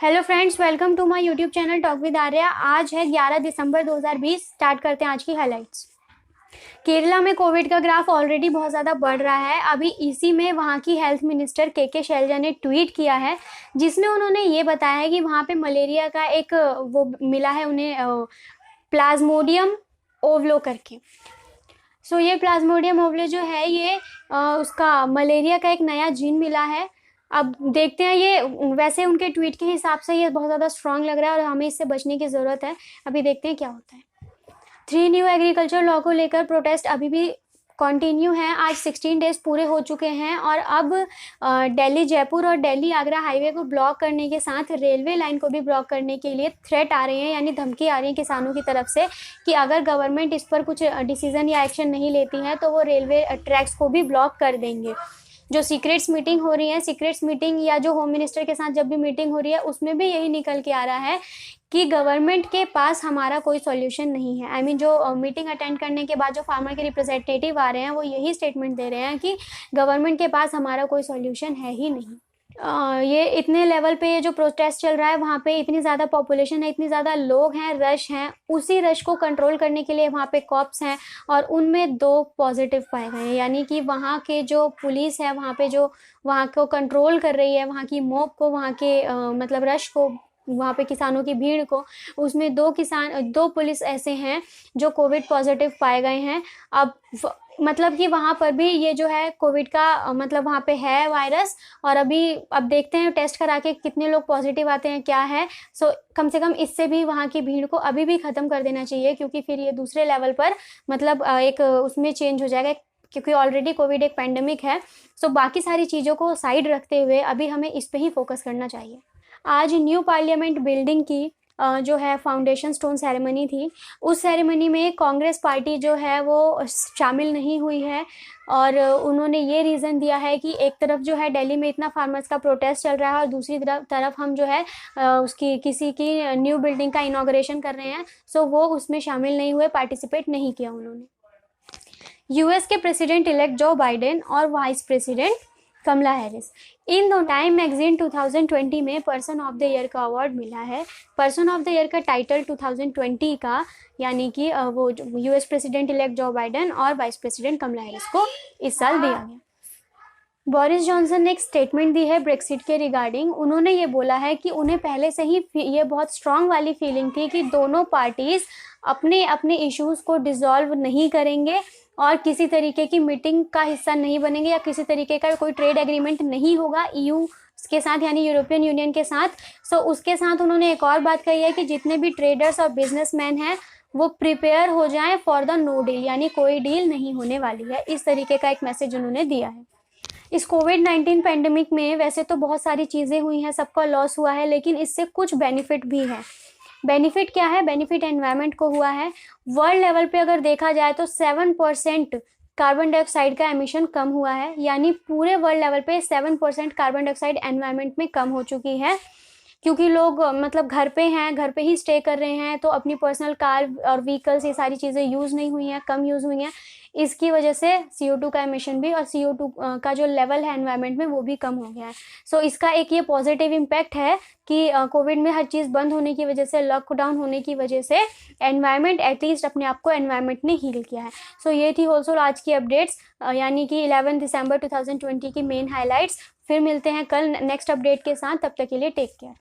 Hello friends, welcome to my YouTube channel talk with Arya. आज है 11 दिसंबर 2020। Start करते हैं आज की हाइलाइट्स। केरला में कोविड का ग्राफ ऑलरेडी बहुत ज़्यादा बढ़ रहा है। अभी इसी में वहाँ की हेल्थ मिनिस्टर के शैलजा ने ट्वीट किया है, जिसमें उन्होंने ये बताया है कि वहाँ पे मलेरिया का एक वो मिला है उन्हें, प्लाज्मोडियम ओवलो करके। सो ये प्लाज्मोडियम ओवलो जो है ये उसका मलेरिया का एक नया जीन मिला है। अब देखते हैं, ये वैसे उनके ट्वीट के हिसाब से ये बहुत ज़्यादा स्ट्रांग लग रहा है और हमें इससे बचने की ज़रूरत है। अभी देखते हैं क्या होता है। 3 न्यू एग्रीकल्चर लॉ को लेकर प्रोटेस्ट अभी भी कंटिन्यू है। आज 16 डेज पूरे हो चुके हैं और अब दिल्ली जयपुर और दिल्ली आगरा हाईवे को ब्लॉक करने के साथ रेलवे लाइन को भी ब्लॉक करने के लिए थ्रेट आ रहे हैं, यानी धमकी आ रही है किसानों की तरफ से कि अगर गवर्नमेंट इस पर कुछ डिसीजन या एक्शन नहीं लेती है तो वो रेलवे ट्रैक्स को भी ब्लॉक कर देंगे। जो सीक्रेट्स मीटिंग हो रही है, सीक्रेट्स मीटिंग या जो होम मिनिस्टर के साथ जब भी मीटिंग हो रही है, उसमें भी यही निकल के आ रहा है कि गवर्नमेंट के पास हमारा कोई सॉल्यूशन नहीं है। आई मीन जो मीटिंग अटेंड करने के बाद जो फार्मर के रिप्रेजेंटेटिव आ रहे हैं वो यही स्टेटमेंट दे रहे हैं कि गवर्नमेंट के पास हमारा कोई सॉल्यूशन है ही नहीं। ये इतने लेवल पे ये जो प्रोटेस्ट चल रहा है, वहाँ पे इतनी ज़्यादा पॉपुलेशन है, इतनी ज़्यादा लोग हैं, रश हैं। उसी रश को कंट्रोल करने के लिए वहाँ पे कॉप्स हैं और उनमें 2 पॉजिटिव पाए गए हैं, यानी कि वहाँ के जो पुलिस है वहाँ पे जो वहाँ को कंट्रोल कर रही है, वहाँ की मॉब को, वहाँ के मतलब रश को, वहाँ पे किसानों की भीड़ को, उसमें 2 पुलिस ऐसे हैं जो कोविड पॉजिटिव पाए गए हैं। अब मतलब कि वहाँ पर भी ये जो है कोविड का मतलब वहाँ पे है वायरस, और अब देखते हैं टेस्ट करा के कितने लोग पॉजिटिव आते हैं, क्या है। सो कम से कम इससे भी वहाँ की भीड़ को अभी भी ख़त्म कर देना चाहिए, क्योंकि फिर ये दूसरे लेवल पर मतलब एक उसमें चेंज हो जाएगा, क्योंकि ऑलरेडी कोविड एक पैंडेमिक है। सो बाकी सारी चीज़ों को साइड रखते हुए अभी हमें इस पर ही फोकस करना चाहिए। आज न्यू पार्लियामेंट बिल्डिंग की जो है फाउंडेशन स्टोन सेरेमनी थी। उस सेरेमनी में कांग्रेस पार्टी जो है वो शामिल नहीं हुई है, और उन्होंने ये रीज़न दिया है कि एक तरफ जो है दिल्ली में इतना फार्मर्स का प्रोटेस्ट चल रहा है और दूसरी तरफ हम जो है उसकी किसी की न्यू बिल्डिंग का इनॉग्रेशन कर रहे हैं। सो वो उसमें शामिल नहीं हुए, पार्टिसिपेट नहीं किया उन्होंने। यूएस के प्रेसिडेंट इलेक्ट जो बाइडेन और वाइस प्रेसिडेंट कमला हैरिस, इन दोनों टाइम मैगजीन 2020 में पर्सन ऑफ द ईयर का अवार्ड मिला है। पर्सन ऑफ द ईयर का टाइटल 2020 का, यानी कि वो US president elect Joe Biden और वाइस प्रेसिडेंट कमला हैरिस को इस साल दिया गया। बोरिस जॉनसन ने एक स्टेटमेंट दी है ब्रेक्सिट के रिगार्डिंग। उन्होंने ये बोला है कि उन्हें पहले से ही ये बहुत स्ट्रांग वाली फीलिंग थी कि दोनों पार्टीज अपने अपने इश्यूज़ को डिसॉल्व नहीं करेंगे और किसी तरीके की मीटिंग का हिस्सा नहीं बनेंगे या किसी तरीके का कोई ट्रेड एग्रीमेंट नहीं होगा ईयू के साथ, यानी यूरोपियन यूनियन के साथ। सो उसके साथ उन्होंने एक और बात कही है कि जितने भी ट्रेडर्स और बिजनेसमैन हैं वो प्रिपेयर हो जाएं फॉर द नो डील, यानी कोई डील नहीं होने वाली है। इस तरीके का एक मैसेज उन्होंने दिया है। इस कोविड-19 पैंडेमिक में वैसे तो बहुत सारी चीज़ें हुई हैं, सबका लॉस हुआ है, लेकिन इससे कुछ बेनिफिट भी है। बेनिफिट क्या है? बेनिफिट एनवायरनमेंट को हुआ है। वर्ल्ड लेवल पे अगर देखा जाए तो 7% कार्बन डाइऑक्साइड का एमिशन कम हुआ है, यानी पूरे वर्ल्ड लेवल पे 7% कार्बन डाइऑक्साइड एनवायरनमेंट में कम हो चुकी है, क्योंकि लोग मतलब घर पे हैं, घर पे ही स्टे कर रहे हैं, तो अपनी पर्सनल कार और व्हीकल्स ये सारी चीज़ें यूज़ नहीं हुई हैं, कम यूज़ हुई हैं। इसकी वजह से CO2 का एमिशन भी और CO2 का जो लेवल है एनवायरनमेंट में वो भी कम हो गया है। सो इसका एक ये पॉजिटिव इम्पैक्ट है कि कोविड में हर चीज़ बंद होने की वजह से, लॉकडाउन होने की वजह से एनवायरनमेंट एटलीस्ट अपने आप को एनवायरनमेंट ने हील किया है। सो ये थी होलसोल आज की अपडेट्स, यानी कि 11 दिसंबर 2020 की मेन हाईलाइट्स। फिर मिलते हैं कल नेक्स्ट अपडेट के साथ, तब तक के लिए टेक केयर।